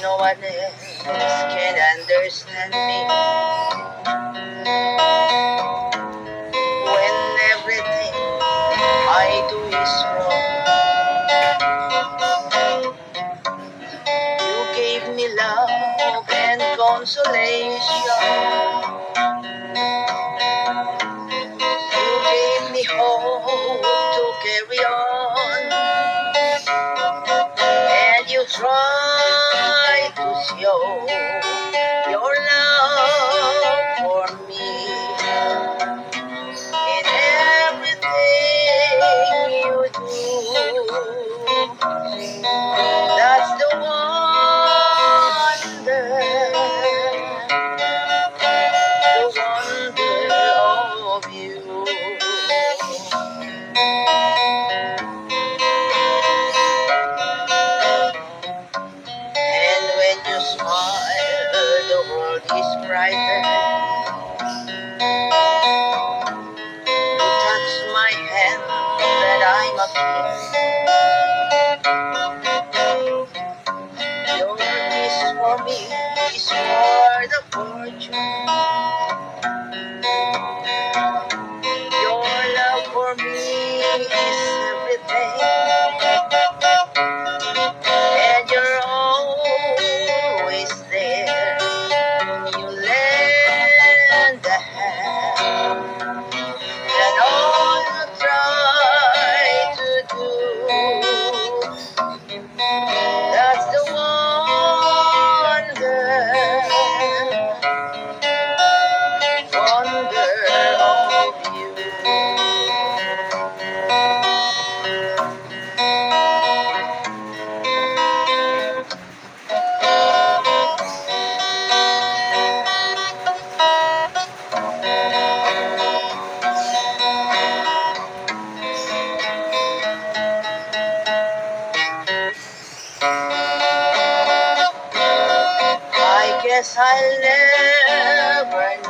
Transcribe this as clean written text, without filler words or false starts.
No one else can understand me when everything I do is wrong. You gave me love and consolation. You gave me hope to carry on, and you try to show your love for me in everything you do. That's the wonder, of you. And when you smile, the world is brighter. You touch my hand that I'm a king. Your kiss for me is worth a fortune. Your love for me is everything. And you're always there. You lend a hand, and all you try to do. That's the wonder of you. I guess I'll never